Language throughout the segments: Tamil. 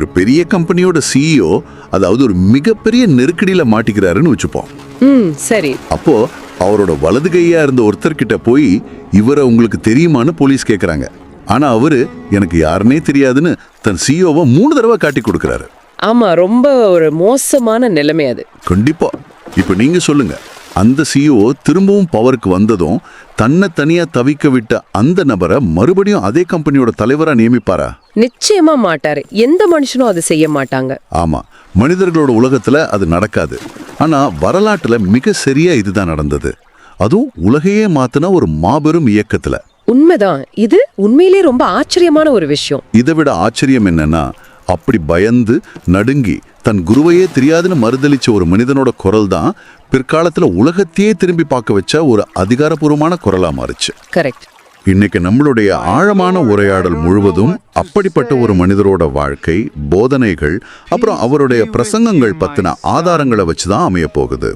ஒரு பெரிய கம்பெனியோட சிஇஓ, அதாவது ஒரு மிகப்பெரிய நெருக்கடியில மாட்டிக்கிறாருன்னு வச்சுப்போம். சரி. அப்போ அவரோட வலது கையா இருந்த ஒருத்தர்கிட்ட போய் இவரை உங்களுக்கு தெரியுமான்னு போலீஸ் கேக்குறாங்க. ஆனா அவரு எனக்கு யாருன்னே தெரியாதுன்னு தன் சிஇஓவை 3 தடவை காட்டி கொடுக்கறாரு. ஆமா, ரொம்ப ஒரு மோசமான நிலைமை அது. கண்டிப்பா. இப்ப நீங்க சொல்லுங்க, அந்த சிஇஓ திரும்பவும் பவருக்கு வந்ததும் தன்னை தனியா தவிக்க விட்ட அந்த நபரை மறுபடியும் அதே கம்பெனியோட தலைவரா நியமிப்பாரா? நிச்சயமா மாட்டாரு. எந்த மனுஷனும் அதை செய்ய மாட்டாங்க. ஆமா, மனிதர்களோட உலகத்துல அது நடக்காது. ஆனா வரலாற்றுல மிக சரியா இதுதான் நடந்தது. அதுவும் உலகையே மாத்தின ஒரு மாபெரும் இயக்கத்துல. உண்மைதான். இது உண்மையிலே ரொம்ப ஆச்சரியமான ஒரு விஷயம். இதை விட ஆச்சரியம் என்னன்னா, அப்படி பயந்து நடுங்கி தன் குருவையே தெரியாதுன்னு மறுதளிச்ச ஒரு மனிதனோட குரல் தான் பிற்காலத்துல உலகத்தையே திரும்பி பார்க்க வச்ச ஒரு அதிகாரப்பூர்வமான குரலா மாறுச்சு. கரெக்ட். இன்னைக்கு நம்மளுடைய ஆழமான உரையாடல் முழுவதும் அப்படிப்பட்ட ஒரு மனிதரோட வாழ்க்கை, போதனைகள், அப்புறம் அவருடைய பிரசங்கங்கள் பத்தின ஆதாரங்களை வச்சுதான் அமைய போகுது.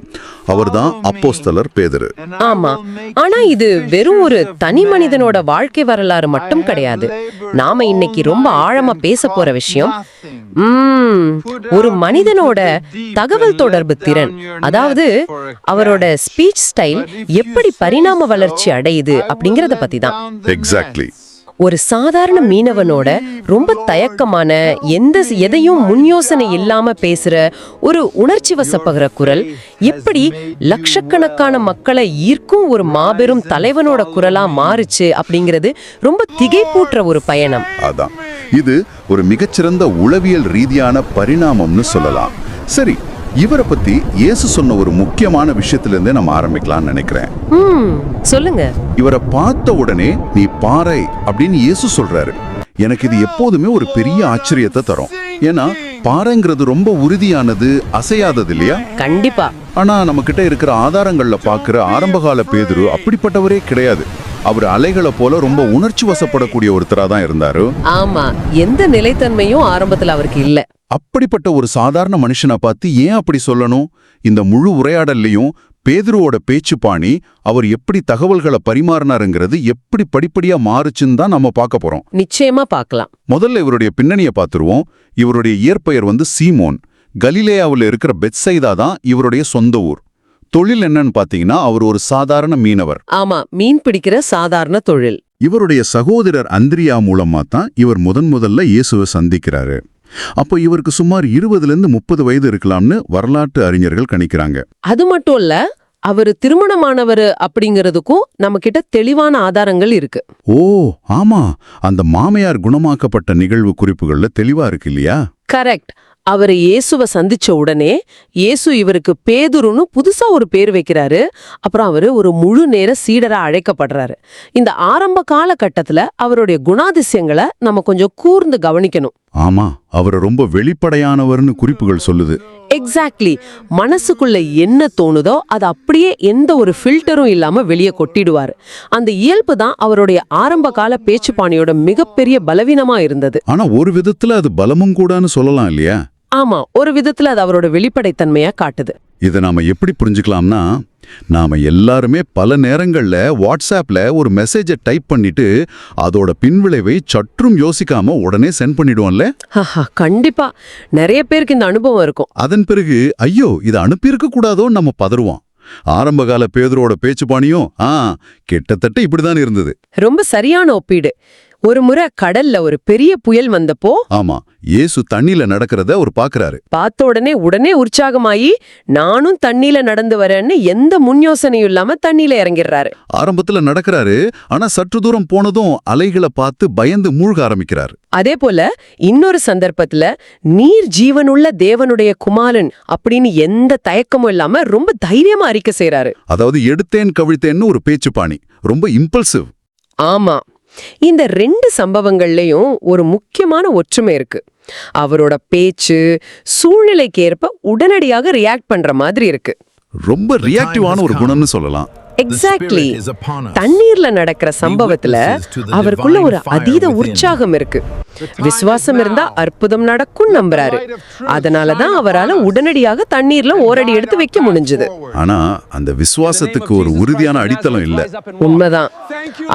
அவர்தான் அப்போஸ்தலர் பேதுரு. ஆமா, ஆனா இது வெறும் ஒரு தனி மனிதனோட வாழ்க்கை வரலாறு மட்டும் கிடையாது. நாம இன்னைக்கு ரொம்ப ஆழமா பேச போற விஷயம் ஒரு மனிதனோட தகவல் தொடர்பு திறன், அதாவது அவரோட ஸ்பீச் ஸ்டைல் எப்படி பரிணாம வளர்ச்சி அடையுது அப்படிங்கறத பத்தி தான். எக்ஸாக்ட்லி. ஒரு சாதாரண மீனவனோட ரொம்ப தயக்கமான எதையும் முன் யோசனை இல்லாம பேசுற ஒரு உணர்ச்சி வசப்படுற குரல் எப்படி லட்சக்கணக்கான மக்களை ஈர்க்கும் ஒரு மாபெரும் தலைவனோட குரலா மாறுச்சு அப்படிங்கிறது ரொம்ப திகைப்பூட்டுற ஒரு பயணம். அதான் இது ஒரு மிகச்சிறந்த உளவியல் ரீதியான பரிணாமம்னு சொல்லலாம். சரி, இவரை பத்தி இயேசு சொன்ன ஒரு முக்கியமான விஷயத்திலிருந்தே நம்ம ஆரம்பிக்கலாம்னு நினைக்கிறேன். சொல்லுங்க. இவரை பார்த்த உடனே நீ பாறை அப்படின்னு இயேசு சொல்றாரு. எனக்கு இது எப்போதுமே ஒரு பெரிய ஆச்சரியத்தை தரும். ஏன்னா பாறைங்கிறது ரொம்ப உறுதியானது, அசையாதது இல்லையா? கண்டிப்பா. ஆனா நம்ம கிட்ட இருக்கிற ஆதாரங்கள்ல பாக்குற ஆரம்பகால பேதுரு அப்படிப்பட்டவரே கிடையாது. அவர் அலைகளை போல ரொம்ப உணர்ச்சி வசப்படக்கூடிய ஒருத்தரா தான் இருந்தாரு. ஆமா, எந்த நிலைத்தன்மையும் ஆரம்பத்துல அவருக்கு இல்ல. அப்படிப்பட்ட ஒரு சாதாரண மனுஷனை பார்த்து ஏன் அப்படி சொல்லணும்? இந்த முழு உரையாடல்லையும் பேதுருவோட பேச்சு பாணி, அவர் எப்படி தகவல்களை பரிமாறினாருங்கிறது எப்படி படிப்படியா மாறுச்சுன்னு தான் நம்ம பார்க்க போறோம். நிச்சயமா பார்க்கலாம். முதல்ல இவருடைய பின்னணியை பார்த்துருவோம். இவருடைய இயற்பெயர் சீமோன். கலிலேயாவில் இருக்கிற பெத்சைதா தான் இவருடைய சொந்த ஊர். தொழில் என்னன்னு பாத்தீங்கன்னா அவர் ஒரு சாதாரண மீனவர். ஆமா, மீன் பிடிக்கிற சாதாரண தொழில். இவருடைய சகோதரர் அந்திரியா மூலமா தான் இவர் முதல்ல இயேசுவை சந்திக்கிறாரு. அப்போ இவருக்கு சுமார் 20-30 வயது இருக்கலாம்னு வரலாற்று அறிஞர்கள் கணிக்கிறாங்க. அது மட்டும் இல்ல, அவரு திருமணமானவர் அப்படிங்கிறதுக்கும் நம்ம கிட்ட தெளிவான ஆதாரங்கள் இருக்கு. ஓ ஆமா, அந்த மாமையார் குணமாக்கப்பட்ட நிகழ்வு குறிப்புகள்ல தெளிவா இருக்கு இல்லையா? கரெக்ட். அவர் இயேசுவை சந்திச்ச உடனே இயேசு இவருக்கு பேதுருன்னு புதுசா ஒரு பேர் வைக்கிறாரு. அப்புறம் அவரு ஒரு முழு நேர சீடரா அழைக்கப்படுறாரு. இந்த ஆரம்ப காலகட்டத்துல அவருடைய குணாதிசயங்களை நம்ம கொஞ்சம் கூர்ந்து கவனிக்கணும். ஆமா, அவர் ரொம்ப வெளிப்படையானவர்னு குறிப்புகள் சொல்லுது. எக்ஸாக்ட்லி. மனசுக்குள்ள என்ன தோணுதோ அது அப்படியே எந்த ஒரு ஃபில்டரும் இல்லாம வெளியே கொட்டிடுவாரு. அந்த இயல்பு தான் அவருடைய ஆரம்ப கால பேச்சு பாணியோட மிகப்பெரிய பலவீனமா இருந்தது. ஆனா ஒரு விதத்துல அது பலமும் கூடன்னு சொல்லலாம் இல்லையா? ஆமா, ஒரு விதத்துல அது அவரோட வெளிப்படைத்தன்மையா காட்டுது. இதை நாம எப்படி புரிஞ்சுக்கலாம்னா, நாம எல்லாருமே பல நேரங்கள்ல வாட்ஸ்ஆப்ல ஒரு மெசேஜை டைப் பண்ணிட்டு அதோட பின்விளைவை சற்றும் யோசிக்காம உடனே சென்ட் பண்ணிடுவோம்ல. கண்டிப்பா நிறைய பேருக்கு இந்த அனுபவம் இருக்கும். அதன் பிறகு ஐயோ இது அனுப்பியிருக்க கூடாதோன்னு நம்ம பதறுவோம். ஆரம்பகால பேதுருவோட பேச்சு பாணியும் கிட்டத்தட்ட இப்படிதான் இருந்தது. ரொம்ப சரியான ஒப்பீடு. ஒரு முறை கடல்ல ஒரு பெரிய புயல் வந்தப்போ ஆமா, இயேசு தண்ணில நடக்கிறத அவர் பாக்குறாரு. பார்த்த உடனே உற்சாகமாயி நானும் தண்ணில நடந்து வரேன்னு எந்த முன் யோசனையும் இல்லாம தண்ணில இறங்கிடுறாரு. ஆரம்பத்துல நடக்கிறாரு, ஆனா சற்று தூரம் போனதும் அலைகளை பார்த்து பயந்து மூழ்க ஆரம்பிக்கிறாரு. அதே போல இன்னொரு சந்தர்ப்பத்துல நீர் ஜீவனுள்ள தேவனுடைய குமாரன் அப்படின்னு எந்த தயக்கமும் இல்லாம ரொம்ப தைரியமா அறிக்கை செய்யறாரு. அதாவது எடுத்தேன் கவிழ்த்தேன்னு ஒரு பேச்சு பாணி, ரொம்ப இம்பல்சிவ். ஆமா, இந்த 2 சம்பவங்கள்லயும் ஒரு முக்கியமான ஒற்றுமை இருக்கு. அவரோட பேச்சு சூழ்நிலைக்கு ஏற்ப உடனடியாக ரியாக்ட் பண்ற மாதிரி இருக்கு. ரொம்ப ரியாக்டிவான ஒரு குணம்னு சொல்லலாம். எக்ஸாக்ட்லி. தண்ணீர்ல நடக்கிற சம்பவத்துல அவருக்குள்ள ஒரு அதீத உற்சாகம் இருக்கு. விசுவாசம் இருந்தா அற்புதம் நடக்கும் நம்புறாரு. அதனாலதான் அவரால உடனடியாக தண்ணீர்ல ஓரடி எடுத்து வைக்க முடிஞ்சது. ஆனா அந்த விசுவாசத்துக்கு ஒரு உறுதியான அடித்தளம் இல்ல. உண்மைதான்.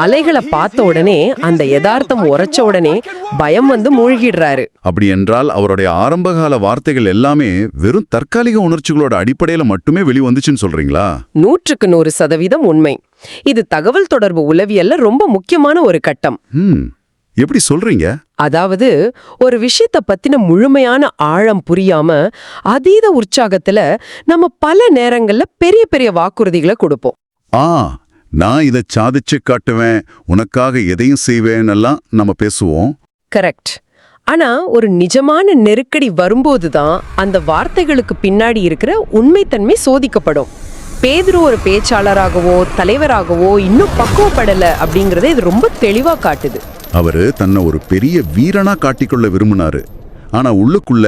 அலைகளை பார்த்த உடனே, அந்த யதார்த்தம் உரைச்ச உடனே பயம் வந்து மூழ்கிடுறாரு. அப்படி என்றால் அவருடைய ஆரம்பகால வார்த்தைகள் எல்லாமே வெறும் தற்காலிக உணர்ச்சிகளோட அடிப்படையில மட்டுமே வெளிவந்துச்சுன்னு சொல்றீங்களா? 100% உண்மை. இது தகவல் தொடர்பு உளவியல்ல ரொம்ப முக்கியமான ஒரு கட்டம். எப்படி சொல்றீங்க? அதாவது, ஒரு விஷயத்த பத்தின முழுமையான ஆழம் புரியாம அதீத உற்சாகத்துல நம்ம பல நேரங்கள்ல பெரிய பெரிய வாக்குறுதிகளை கொடுப்போம். நான் இதை சாதிச்சு காட்டுவேன், உனக்காக எதையும் செய்வேன்னெல்லாம் நம்ம பேசுவோம். கரெக்ட். ஆனா ஒரு நிஜமான நெருக்கடி வரும்போதுதான் அந்த வார்த்தைகளுக்கு பின்னாடி இருக்கிற உண்மைத்தன்மை சோதிக்கப்படும். பேதுரு ஒரு பேச்சாளராகவோ தலைவராகவோ இன்னும் பக்குவப்படல அப்படிங்கறத இது ரொம்ப தெளிவா காட்டுது. அவரு தன்னை ஒரு பெரிய வீரனா காட்டிக்கொள்ள விரும்பினாரு. ஆனா உள்ளுக்குள்ள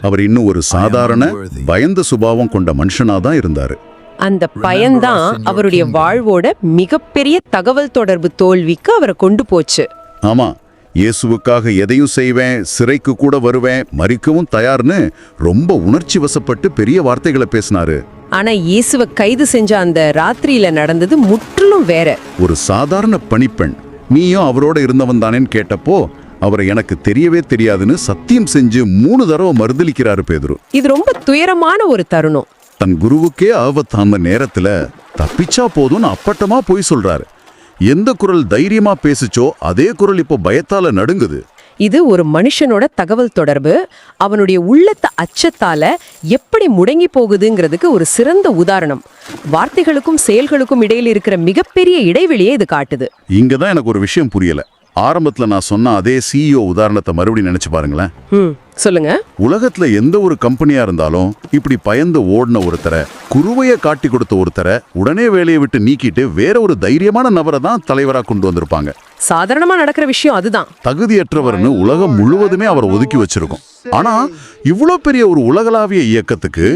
அவர் இன்னும் ஒரு சாதாரண பயந்த சுபாவம் கொண்ட மனுஷனாதான் இருந்தாரு. அந்த பயன்தான் அவருடைய வாழ்வோட மிகப்பெரிய தகவல் தொடர்பு தோல்விக்கு அவரை கொண்டு போச்சு. ஆமா, இயேசுவுக்காக எதையும் செய்வேன், சிறைக்கு கூட வருவேன், மரிக்கவும் தயார்னு ரொம்ப உணர்ச்சி வசப்பட்டு பெரிய வார்த்தைகளை பேசினாரு. ஆனா இயேசுவை கைது செஞ்ச அந்த ராத்திரியில நடந்தது முற்றிலும் வேற. ஒரு சாதாரண பணிப்பெண், நீயும் அவரோட இருந்தவன் தானேன்னு கேட்டப்போ அவரை எனக்கு தெரியவே தெரியாதுன்னு சத்தியம் செஞ்சு 3 தடவை மறுதலிக்கிறாரு பேதுரு. இது ரொம்ப துயரமான ஒரு தருணம். தன் குருவுக்கே ஆபத்தான நேரத்துல தப்பிச்சா போதும்னு அப்பட்டமா போய் சொல்றாரு. எந்த குரல் தைரியமா பேசுச்சோ அதே குரல் இப்போ பயத்தால நடுங்குது. இது ஒரு மனுஷனோட தகவல் தொடர்பு அவனுடைய உள்ளத்த அச்சத்தால எப்படி முடங்கி போகுதுங்கிறதுக்கு ஒரு சிறந்த உதாரணம். வார்த்தைகளுக்கும் செயல்களுக்கும் இடையில் இருக்கிற மிகப்பெரிய இடைவெளியை இது காட்டுது. இங்கதான் எனக்கு ஒரு விஷயம் புரியல. ஆரம்பத்துல நான் சொன்ன அதே CEO உதாரணத்தை மறுபடியும் நினைச்சு பாருங்களேன். சொல்லுங்க. உலகத்துல எந்த ஒரு கம்பெனியா இருந்தாலும் இப்படி பயந்து ஓடின ஒருத்தரை, குருவைய காட்டி கொடுத்த ஒருத்தரை உடனே வேலையை விட்டு நீக்கிட்டு வேற ஒரு தைரியமான நபரை தான் தலைவரா கொண்டு வந்திருப்பாங்க. சாதாரணமா நடக்கிற விஷயம் அதுதான். தகுதியற்றவர்னு உலகம் முழுவதுமே அவரை ஒதுக்கி வச்சிருக்கும். ஆனா இவ்வளோ பெரிய ஒரு உலகளாவிய இயக்கத்துக்கு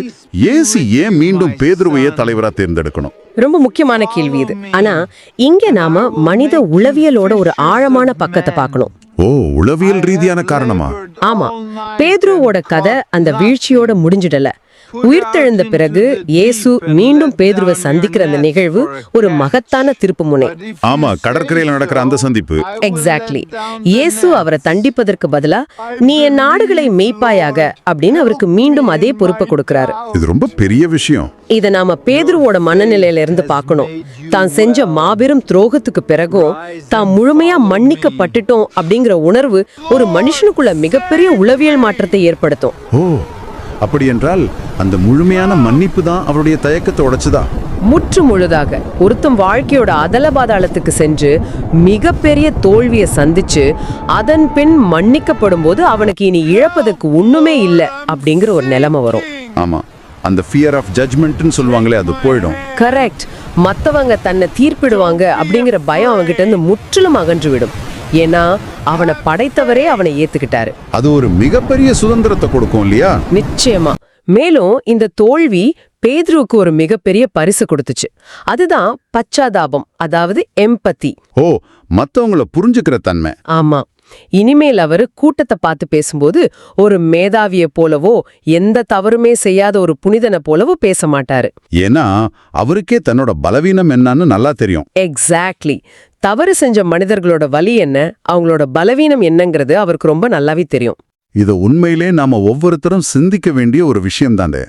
இயேசு ஏன் மீண்டும் பேதுருவையே தலைவரா தேர்ந்தெடுக்கணும்? ரொம்ப முக்கியமான கேள்வி இது. ஆனா இங்க நாம மனித உளவியலோட ஒரு ஆழமான பக்கத்தை பார்க்கணும். உளவியல் ரீதியான காரணமா? ஆமா, பேதுருவோட கதை அந்த வீழ்ச்சியோட முடிஞ்சிடல. உயிர்த்தெழுந்த பிறகு இயேசு மீண்டும் பேதுருவை சந்திக்கிற அந்த நிகழ்வு ஒரு மகத்தான திருப்பு முனை. ஆமா, கடற்கரையில நடக்கிற அந்த சந்திப்பு. எக்ஸாக்ட்லி. இயேசு அவரை தண்டிப்பதற்கு பதிலா நீ என் நாடுகளை மேய்ப்பாயாக அப்படின்னு அவருக்கு மீண்டும் அதே பொறுப்பை கொடுக்கிறாரு. இது ரொம்ப பெரிய விஷயம். இத நாம பேதுருவோட மனநிலையில இருந்து பார்க்கணும். தான் செஞ்ச மாபெரும் துரோகத்துக்கு பிறகும் தான் முழுமையா மன்னிக்கப்பட்டுட்டோம் அப்படிங்கிற உணர்வு ஒரு மனுஷனுக்குள்ள மிகப்பெரிய உளவியல் மாற்றத்தை ஏற்படுத்தும். அப்படி என்றால் அந்த முழுமையான மன்னிப்பு தான் அவருடைய தயக்கத்தை உடைச்சதா? முற்று முழுதாக. ஒருத்தன் வாழ்க்கையோட அதல பாதாளத்துக்கு சென்று மிகப்பெரிய தோல்வியை சந்திச்சு அதன் பின் மன்னிக்கப்படும் போது அவனுக்கு இனி இழப்பதற்கு ஒண்ணுமே இல்லை அப்படிங்கிற ஒரு நிலைமை வரும். ஆமா, அந்த ஃபியர் ஆஃப் ஜட்ஜ்மெண்ட்னு சொல்லுவாங்களே, அது போயிடும். கரெக்ட். மத்தவங்க தன்னை தீர்ப்பிடுவாங்க அப்படிங்கிற பயம் அவன்கிட்ட இருந்து முற்றிலும் அகன்றுவிடும். ஏன்னா அவனை படைத்தவரே அவனை ஏத்துக்கிட்டாரு. அது ஒரு மிகப்பெரிய சுதந்திரத்தை கொடுக்கும் இல்லையா? நிச்சயமா. மேலும் இந்த தோல்வி பேதுருவுக்கு ஒரு மிகப்பெரிய பரிசு கொடுத்துச்சு. அதுதான் பச்சாதாபம், அதாவது எம்பத்தி. மத்தவங்கள புரிஞ்சுக்கிற தன்மை. ஆமா. இனிமேல் அவரு கூட்டத்தை பார்த்து பேசும்போது ஒரு மேதாவிய போலவோ எந்த தவறுமே செய்யாத ஒரு புனிதனை போலவோ பேச மாட்டாரு. ஏன்னா அவருக்கே தன்னோட பலவீனம் என்னன்னு நல்லா தெரியும். எக்ஸாக்ட்லி. தவறு செஞ்ச மனிதர்களோட வலி என்ன, அவங்களோட பலவீனம் என்னங்கிறது அவருக்கு ரொம்ப நல்லாவே தெரியும். இது உண்மையிலே நாம ஒவ்வொருத்தரும் சிந்திக்க வேண்டிய ஒரு விஷயம் தானே.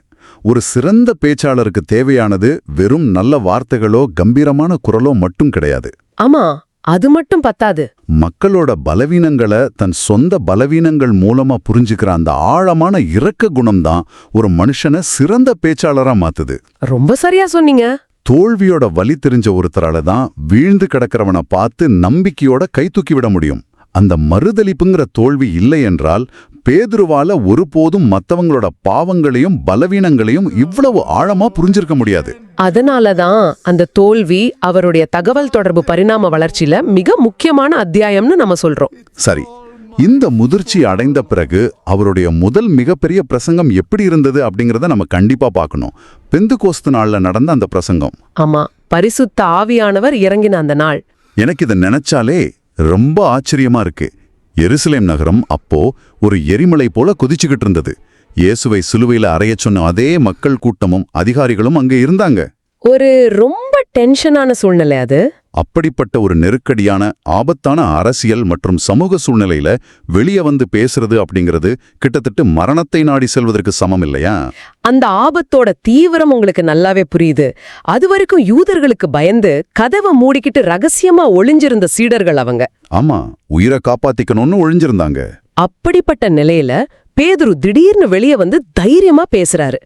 ஒரு சிறந்த பேச்சாளருக்கு தேவையானது வெறும் நல்ல வார்த்தைகளோ கம்பீரமான குரலோ மட்டும் கிடையாது. ஆமா, அது மட்டும் பத்தாது. மக்களோட பலவீனங்களை தன் சொந்த பலவீனங்கள் மூலமா புரிஞ்சுக்கிற அந்த ஆழமான இரக்க குணம்தான் ஒரு மனுஷனை சிறந்த பேச்சாளரா மாத்துது. ரொம்ப சரியா சொன்னீங்க. தோல்வியோட வலி தெரிஞ்ச ஒருத்தரால தான் வீழ்ந்து கிடக்கிறவனை பார்த்து நம்பிக்கையோட கை தூக்கி விட முடியும். அந்த மறுதலிப்புங்கிற தோல்வி இல்லை என்றால் பேதுருவால ஒருபோதும் மத்தவங்களோட பாவங்களையும் பலவீனங்களையும் இவ்வளவு ஆழமா புரிஞ்சிருக்க முடியாது. அதனாலதான் அந்த தோல்வி அவருடைய தகவல் தொடர்பு பரிணாம வளர்ச்சியில மிக முக்கியமான அத்தியாயம்னு நம்ம சொல்றோம். சரி, இந்த முதிர்ச்சி அடைந்த பிறகு அவருடைய முதல் மிகப்பெரிய பிரசங்கம் எப்படி இருந்தது அப்படிங்கறத நம்ம கண்டிப்பா பார்க்கணும். பெந்தெகோஸ்து நாள்ல நடந்த அந்த பிரசங்கம். ஆமா, பரிசுத்த ஆவியானவர் இறங்கின அந்த நாள். எனக்கு இதை நினைச்சாலே ரொம்ப ஆச்சரியமா இருக்கு. எருசலேம் நகரம் அப்போ ஒரு எரிமலை போல கொதிச்சுக்கிட்டு இருந்தது. இயேசுவை சிலுவையில அறையச் சொன்ன அதே மக்கள் கூட்டமும் அதிகாரிகளும் அங்கே இருந்தாங்க. ஒரு ரொம்ப டென்ஷனான சூழ்நிலை அது. அப்படிப்பட்ட ஒரு நெருக்கடியான ஆபத்தான அரசியல் மற்றும் சமூக சூழ்நிலையில வெளியே வந்து பேசுறது அப்படிங்கிறது கிட்டத்தட்ட மரணத்தை நாடி செல்வதற்கு சமம் இல்லையா? அந்த ஆபத்தோட தீவிரம் உங்களுக்கு நல்லாவே புரியுது. அது வரைக்கும் யூதர்களுக்கு பயந்து கதவை மூடிக்கிட்டு ரகசியமா ஒளிஞ்சிருந்த சீடர்கள் அவங்க. ஆமா, உயிரை காப்பாத்திக்கணும்னு ஒழிஞ்சிருந்தாங்க. அப்படிப்பட்ட நிலையில பேதுரு திடீர்னு வெளியே வந்து தைரியமா பேசுறாரு.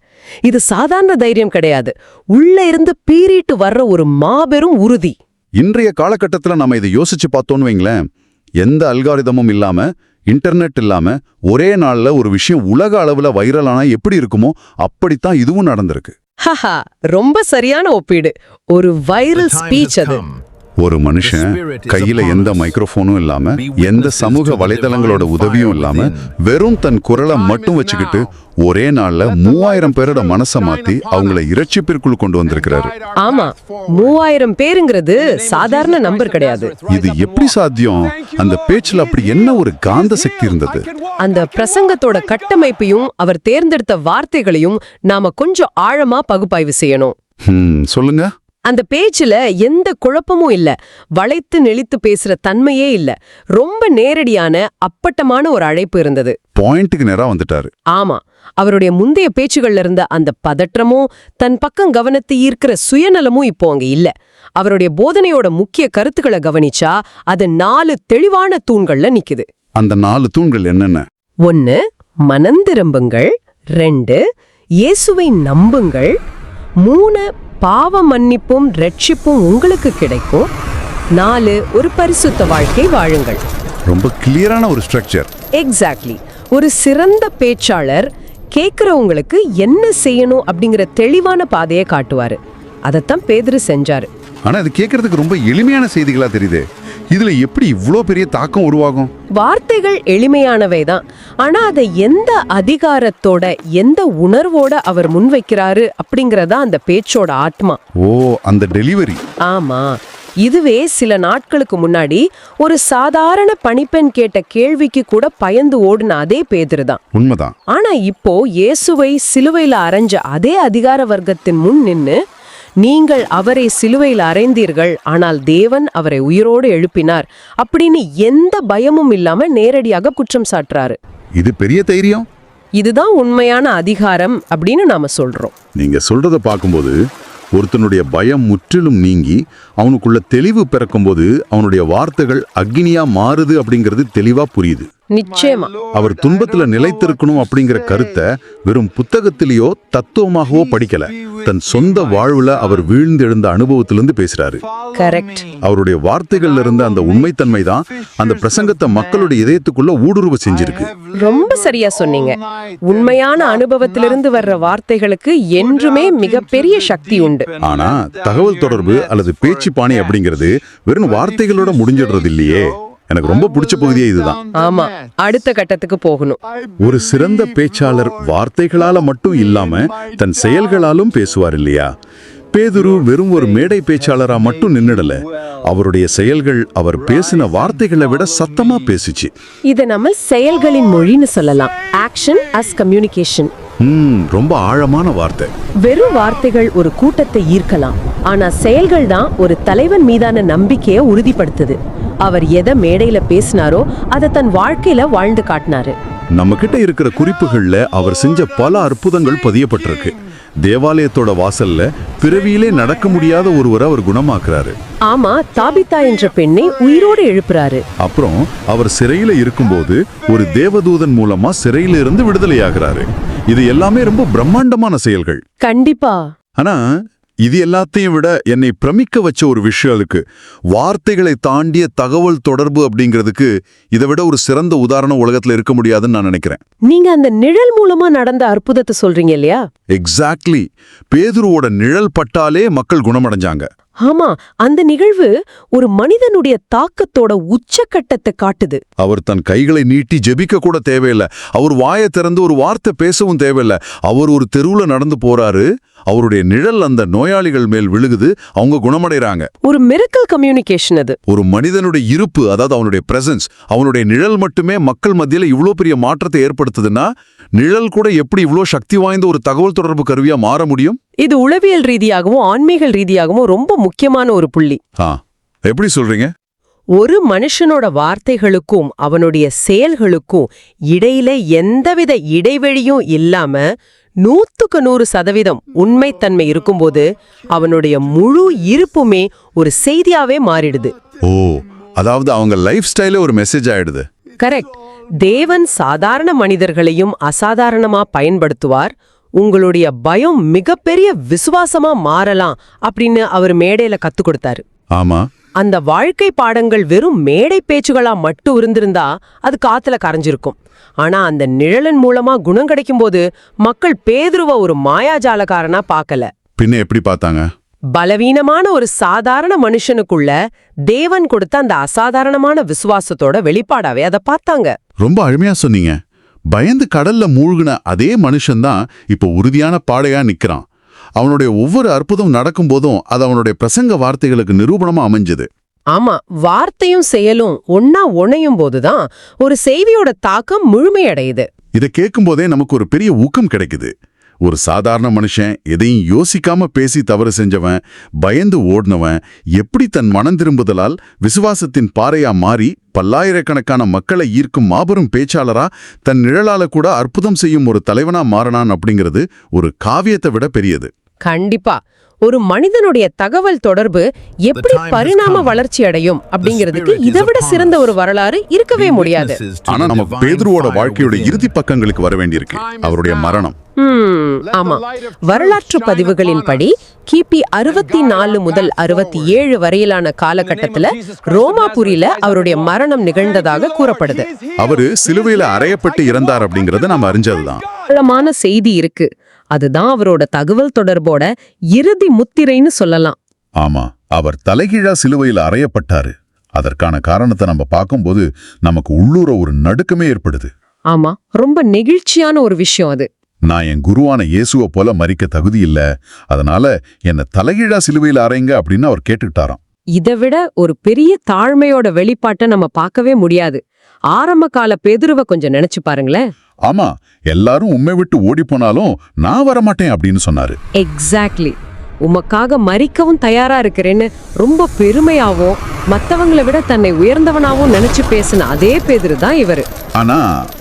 இது சாதாரண தைரியம் கிடையாது. உள்ள இருந்து பீறிட்டு வர்ற ஒரு மாபெரும் உறுதி. இன்றைய காலகட்டத்துல நாம இதை யோசிச்சு பார்த்தோன்னு வைங்களேன், எந்த அல்காரிதமும் இல்லாம, இன்டர்நெட் இல்லாம ஒரே நாள்ல ஒரு விஷயம் உலக அளவுல வைரலானா எப்படி இருக்குமோ அப்படித்தான் இதுவும் நடந்திருக்கு. ஹஹா, ரொம்ப சரியான ஒப்பீடு. ஒரு வைரல் ஸ்பீச் அது. ஒரு மனுஷன் கையில எந்த மைக்ரோஃபோனும் இல்லாம, எந்த சமூக வலைதளங்களோட உதவியும் இல்லாம, வெறும் தன் குரலை மட்டும் வச்சுக்கிட்டு ஒரே நாள்ல 3000 பேரோட மனசை மாத்தி அவங்கள இரட்சிப்பிற்குள் கொண்டு வந்திருக்கிறாரு. ஆமா, 3000 பேருங்கிறது சாதாரண நம்பர் கிடையாது. இது எப்படி சாத்தியம்? அந்த பேச்சுல அப்படி என்ன ஒரு காந்த சக்தி இருந்தது? அந்த பிரசங்கத்தோட கட்டமைப்பையும் அவர் தேர்ந்தெடுத்த வார்த்தைகளையும் நாம கொஞ்சம் ஆழமா பகுப்பாய்வு செய்யணும். சொல்லுங்க. அந்த பேச்சுல எந்த குழப்பமும் இல்ல, வளைத்து நெளித்து பேசுற தன்மையே இல்ல. ரொம்ப நேரடியான அப்பட்டமான ஒரு அழைப்பு இருந்தது. பாயிண்ட்டுக்கு நேரா வந்துட்டாரு. ஆமா, அவருடைய முந்தைய பேச்சுகள்ல இருந்த அந்த பதற்றமும் தன் பக்கம் கவனத்தை ஈர்க்கிற சுயநலமும் இப்போ அங்க இல்ல. அவருடைய போதனையோட முக்கிய கருத்துக்களை கவனிச்சா அது 4 தெளிவான தூண்கள்ல நிக்குது. அந்த 4 தூண்கள் என்னென்ன? 1, மனந்திரும்புங்கள். 2, இயேசுவை நம்புங்கள். 3, பாவ மன்னிப்பும் ரட்சிப்பும் உங்களுக்கு கிடைக்கும். 4, ஒரு பரிசுத்த வாழ்க்கை வாழுங்கள். ரொம்ப கிளியரான ஒரு ஸ்ட்ரக்சர். எக்ஸாக்ட்லி. ஒரு சிறந்த பேச்சாளர் கேட்கறவங்களுக்கு என்ன செய்யணும் அப்படிங்கிற தெளிவான பாதையை காட்டுவாரு. அதைத்தான் பேதுரு செஞ்சாரு. ஆனா இது கேட்கறதுக்கு ரொம்ப எளிமையான செய்திகளா தெரியுது. இதுல எப்படி இவ்ளோ பெரிய தாக்கம் உருவாகும்? வார்த்தைகள் எளிமையானவை தான். ஆனா அதை எந்த அதிகாரத்தோட எந்த உணர்வோட அவர் முன்வைக்கிறாரு அப்படிங்கறதா அந்த பேச்சோட ஆத்மா. ஓ, அந்த டெலிவரி. ஆமா, இதுவே சில நாட்களுக்கு முன்னாடி ஒரு சாதாரண பணிப்பெண் கேட்ட கேள்விக்கு கூட பயந்து ஓடுன அதே பேதுரு தான். உண்மைதான். ஆனா இப்போ இயேசுவை சிலுவையில அறைஞ்ச அதே அதிகார வர்க்கத்தின் முன் நின்னு, நீங்கள் அவரை சிலுவையில் அறைந்தீர்கள், ஆனால் தேவன் அவரை உயிரோடு எழுப்பினார் அப்படின்னு எந்த பயமும் இல்லாம நேரடியாக குற்றம் சாட்டுறாரு. இது பெரிய தைரியம். இதுதான் உண்மையான அதிகாரம் அப்படின்னு நாம சொல்றோம். நீங்க சொல்றத பார்க்கும்போது ஒருத்தனுடைய பயம் முற்றிலும் நீங்கி அவனுக்குள்ள தெளிவு பிறக்கும்போது அவனுடைய வார்த்தைகள் அக்னியா மாறுது அப்படிங்கிறது தெளிவா புரியுது. நிச்சயமா. அவர் துன்பத்துல நிலைத்திருக்கணும் அப்படிங்கிற கருத்தை வெறும் புத்தகத்திலேயோ தத்துவமாகவோ படிக்கல, தன் சொந்த வாழ்வுல அவர் வீழ்ந்து எழுந்த அனுபவத்திலிருந்து பேசுறாரு. கரெக்ட். அவருடைய வார்த்தைகள்ல இருந்த அந்த உண்மைத்தன்மை தான் அந்த பிரசங்கத்தை மக்களுடைய இதயத்துக்குள்ள ஊடுருவ செஞ்சிருக்கு. ரொம்ப சரியா சொன்னீங்க. உண்மையான அனுபவத்திலிருந்து வர்ற வார்த்தைகளுக்கு என்றுமே மிகப்பெரிய சக்தி உண்டு. ஆனா தகவல் தொடர்பு அல்லது பேச்சு பாணி அப்படிங்கிறது வெறும் வார்த்தைகளோட முடிஞ்சிடுறது இல்லையே. எனக்கு ரொம்ப பிடிச்ச பகுதியே இதுதான். ஆமா, அடுத்த கட்டத்துக்கு போகணும். ஒரு சிறந்த பேச்சாளர் வார்த்தைகளால மட்டும் இல்லாம தன் செயல்களாலும் பேசுவார் இல்லையா? பேதுரு வெறும் ஒரு மேடை பேச்சாளரா மட்டும் நின்னுடல. அவருடைய செயல்கள் அவர் பேசின வார்த்தைகளை விட சத்தமா பேசிச்சு. இத நம்ம செயல்களின் மொழின்னு சொல்லலாம். Action as communication. ரொம்ப ஆழமான வார்த்தை. வெறும் வார்த்தைகள் ஒரு கூட்டத்தை ஈர்க்கலாம், ஆனா செயல்கள் தான் ஒரு தலைவன் மீதான நம்பிக்கையை உறுதிப்படுத்துது. அவர் எதை மேடையில பேசினாரோ அதை தன் வாழ்க்கையில வாழ்ந்து காட்டினாரு. நம்ம கிட்ட இருக்கிற குறிப்புகள்ல அவர் செஞ்ச பல அற்புதங்கள் பதியப்பட்டிருக்கு. தேவாலயத்தோட வாசல்ல பிறவியிலே நடக்க முடியாத ஒருவரை அவர் குணமாக்குறாரு. ஆமா, தாபிதா என்ற பெண்ணை உயிரோடு எழுப்புறாரு. அப்புறம் அவர் சிறையில இருக்கும்போது ஒரு தேவதூதன் மூலமா சிறையில இருந்து விடுதலையாகிறாரு. இது எல்லாமே ரொம்ப பிரம்மாண்டமான செயல்கள். கண்டிப்பா. ஆனா இது எல்லாத்தையும் விட என்னை பிரமிக்க வச்ச ஒரு விஷயம் இருக்கு. வார்த்தைகளை தாண்டிய தகவல் தொடர்பு அப்படிங்கிறதுக்கு இதை விட ஒரு சிறந்த உதாரணம் உலகத்துல இருக்க முடியாதுன்னு நான் நினைக்கிறேன். நீங்க அந்த நிழல் மூலமா நடந்த அற்புதத்தை சொல்றீங்க இல்லையா? எக்ஸாக்ட்லி. பேதுருவோட நிழல் பட்டாலே மக்கள் குணமடைஞ்சாங்க. ஆமா, அந்த நிகழ்வு ஒரு மனிதனுடைய தாக்கத்தோட உச்சக்கட்டத்தை காட்டுது. அவர் தன் கைகளை நீட்டி ஜெபிக்க கூட தேவையில்லை. அவர் வாயை திறந்து ஒரு வார்த்தை பேசவும் தேவையில்லை. அவர் ஒரு தெருவுல நடந்து போறாரு. அவருடைய நிழல் அந்த நோயாளிகள் மேல் விழுகுது. அவங்க குணமடைறாங்க. ஒரு மிரக்கல் கம்யூனிகேஷன் அது. ஒரு மனிதனுடைய இருப்பு, அதாவது அவனுடைய பிரசன்ஸ், அவனுடைய நிழல் மட்டுமே மக்கள் மத்தியில இவ்ளோ பெரிய மாற்றத்தை ஏற்படுத்துதுன்னா, நிழல் கூட எப்படி இவ்ளோ சக்தி வாய்ந்த ஒரு தகவல் தொடர்பு கருவியா மாற முடியும்? இது உளவியல் ரீதியாகவும் ஆன்மீக ரீதியாகவும் ரொம்ப முக்கியமான ஒரு புள்ளி. எப்படி சொல்றீங்க? ஒரு மனுஷனோட வார்த்தைகளுக்கும் அவனுடைய செயல்களுக்கும் இடையில எந்தவித இடைவெளியும் இல்லாம 100% உண்மைத்தன்மை இருக்கும்போது அவனுடைய முழு இருப்புமே ஒரு செய்தியாவே மாறிடுது. ஓ, அதாவது அவங்க லைஃப் ஸ்டைலே ஒரு மெசேஜ் ஆயிடுது. கரெக்ட். தேவன் சாதாரண மனிதர்களையும் அசாதாரணமா பயன்படுத்துவார். உங்களுடைய பயம் மிகப்பெரிய விசுவாசமா மாறலாம் அப்படின்னு அவர் மேடையில கத்து கொடுத்தாரு. ஆமா, அந்த வாழ்க்கை பாடங்கள் வெறும் மேடை பேச்சுகளா மட்டும் இருந்திருந்தா அது காத்துல கரைஞ்சிருக்கும். ஆனா அந்த நிழலின் மூலமா குணம் கிடைக்கும் போது மக்கள் பேதுருவ ஒரு மாயாஜாலக்காரனா பார்க்கல. பின்ன எப்படி பார்த்தாங்க? பலவீனமான ஒரு சாதாரண மனுஷனுக்குள்ள தேவன் கொடுத்த அந்த அசாதாரணமான விசுவாசத்தோட வெளிப்பாடாவே அதை பார்த்தாங்க. ரொம்ப அருமையா சொன்னீங்க. பயந்து கடல்ல மூழ்கின அதே மனுஷன்தான் இப்போ உறுதியான பாடையா நிக்கிறான். அவனுடைய ஒவ்வொரு அற்புதம் நடக்கும் போதும் அது அவனுடைய பிரசங்க வார்த்தைகளுக்கு நிரூபணமா அமைஞ்சது. ஆமா, வார்த்தையும் செயலும் ஒன்னா உணையும் போதுதான் ஒரு செய்தியோட தாக்கம் முழுமையடையுது. இதை கேட்கும் போதே நமக்கு ஒரு பெரிய ஊக்கம் கிடைக்குது. ஒரு சாதாரண மனுஷன், எதையும் யோசிக்காம பேசி தவறு செஞ்சவன், பயந்து ஓடினவன் எப்படி தன் மனம் திரும்புதலால் விசுவாசத்தின் பாறையா மாறி பல்லாயிரக்கணக்கான மக்களை ஈர்க்கும் மாபெரும் பேச்சாளரா தன் நிழலால கூட அற்புதம் செய்யும் ஒரு தலைவனா மாறினான் அப்படிங்கிறது ஒரு காவியத்தை விட பெரியது. கண்டிப்பா. ஒரு மனிதனுடைய தகவல் தொடர்பு எப்படி பரிணாம வளர்ச்சி அடையும் அப்படிங்கிறதுக்கு இதைவிட சிறந்த ஒரு வரலாறு இருக்கவே முடியாது. ஆனா நம்ம பேதுருவோட வாழ்க்கையோட இறுதி பக்கங்களுக்கு வர வேண்டியிருக்கு. அவருடைய மரணம். ஆமா, வரலாற்று பதிவுகளின்படி கிபி 64 முதல் 67 வரையிலான காலகட்டத்துல ரோமாபுரியில அவருடைய மரணம் நிகழ்ந்ததாக கூறப்படுது. அவரு சிலுவையில அறையப்பட்டு இறந்தார் அப்படிங்கறத நாம அறிஞ்சதுதான். ஆழமான செய்தி இருக்கு. அதுதான் அவரோட தகவல் தொடர்போட இறுதி முத்திரைன்னு சொல்லலாம். ஆமா, அவர் தலைகீழா சிலுவையில் அறையப்பட்டாரு. அதற்கான காரணத்தை நம்ம பார்க்கும்போது நமக்கு உள்ளூர ஒரு நடுக்கமே ஏற்படுது. ஆமா, ரொம்ப நெகிழ்ச்சியான ஒரு விஷயம் அது. நான் என் குருவான இயேசுவை போல மரிக்க தகுதி இல்ல, அதனால என்ன தலைகீழா சிலுவையில் அறைங்க அப்படின்னு அவர் கேட்டுக்கிட்டாராம். இதை விட ஒரு பெரிய தாழ்மையோட வெளிப்பாட்டை நம்ம பார்க்கவே முடியாது. ஆரம்ப கால பேதுருவ கொஞ்சம் நினைச்சு பாருங்களேன். ஆமா, எல்லாரும் உம்மை விட்டு ஓடி போனாலும் நான் வரமாட்டேன் அப்படின்னு சொன்னாரு. எக்ஸாக்ட்லி. உமக்காக மரிக்கவும் தயாரா இருக்கிறேன்னு ரொம்ப பெருமையாவும் மத்தவங்களை விட தன்னை உயர்ந்தவனாவும் நினைச்சு பேசின அதே பேதுரு தான் இவரு. ஆனா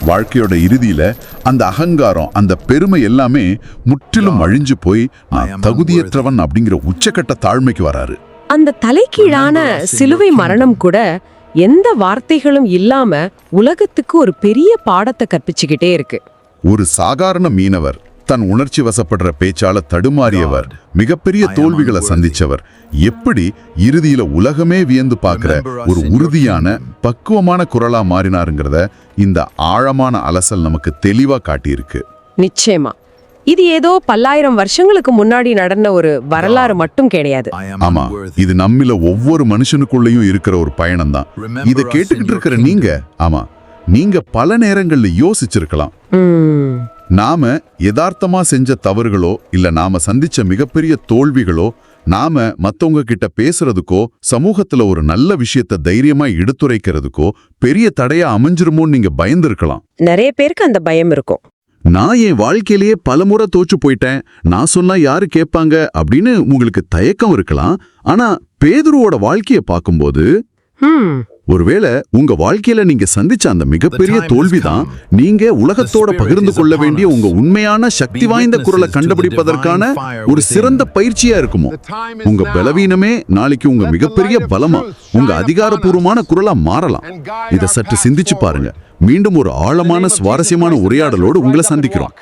வாழ்க்கையோட இறுதியில அந்த அகங்காரம், அந்த பெருமை எல்லாமே முற்றிலும் அழிஞ்சு போய் நான் தகுதியற்றவன் அப்படிங்கிற உச்சக்கட்ட தாழ்மைக்கு வராரு. அந்த தலைகீழான சிலுவை மரணம் கூட எந்த வார்த்தைகளும் இல்லாம உலகத்துக்கு ஒரு பெரிய பாடத்தை கற்பிச்சுக்கிட்டே இருக்கு. ஒரு சாதாரண மீனவர், தன் உணர்ச்சி வசப்படுற பேச்சால தடுமாறியவர், மிகப்பெரிய தோல்விகளை சந்திச்சவர், எப்படி இறுதியில உலகமே வியந்து பார்க்கிற ஒரு உறுதியான பக்குவமான குரலா மாறினாருங்கிறத இந்த ஆழமான அலசல் நமக்கு தெளிவா காட்டியிருக்கு. நிச்சயமா இது ஏதோ பல்லாயிரம் வருஷங்களுக்கு முன்னாடி நடந்த ஒரு வரலாறு மட்டும் கிடையாது. ஆமா, இது நம்மில ஒவ்வொரு மனுஷனுக்குள்ளேயும் இருக்கிற ஒரு பயணம் தான். இதை கேட்டுக்கிட்டு இருக்கிற நீங்க, ஆமா, நீங்க பல நேரங்கள்ல யோசிச்சிருக்கலாம், நாம யதார்த்தமா செஞ்ச தவறுகளோ இல்ல நாம சந்திச்ச மிகப்பெரிய தோல்விகளோ நாம மத்தவங்க கிட்ட பேசுறதுக்கோ சமூகத்துல ஒரு நல்ல விஷயத்த தைரியமா எடுத்துரைக்கிறதுக்கோ பெரிய தடையா அமைஞ்சிருமோன்னு நீங்க பயந்துருக்கலாம். நிறைய பேருக்கு அந்த பயம் இருக்கும். நான் என் வாழ்க்கையிலேயே பலமுறை தோற்று போயிட்டேன், நான் சொன்னா யாரு கேட்பாங்க அப்படின்னு உங்களுக்கு தயக்கம் இருக்கலாம். ஆனா பேதுருவோட வாழ்க்கைய பார்க்கும்போது ஒருவேளை உங்க வாழ்க்கையில நீங்க சந்திச்ச அந்த மிகப்பெரிய தோல்விதான் நீங்க உலகத்தோட பகிர்ந்து கொள்ள வேண்டிய உங்க உண்மையான சக்தி வாய்ந்த குரலை கண்டுபிடிப்பதற்கான ஒரு சிறந்த பயிற்சியா இருக்குமோ. உங்க பலவீனமே நாளைக்கு உங்க மிகப்பெரிய பலமா, உங்க அதிகாரப்பூர்வமான குரலா மாறலாம். இதை சற்று சிந்திச்சு பாருங்க. மீண்டும் ஒரு ஆழமான சுவாரஸ்யமான உரையாடலோடு உங்களை சந்திக்கிறோம்.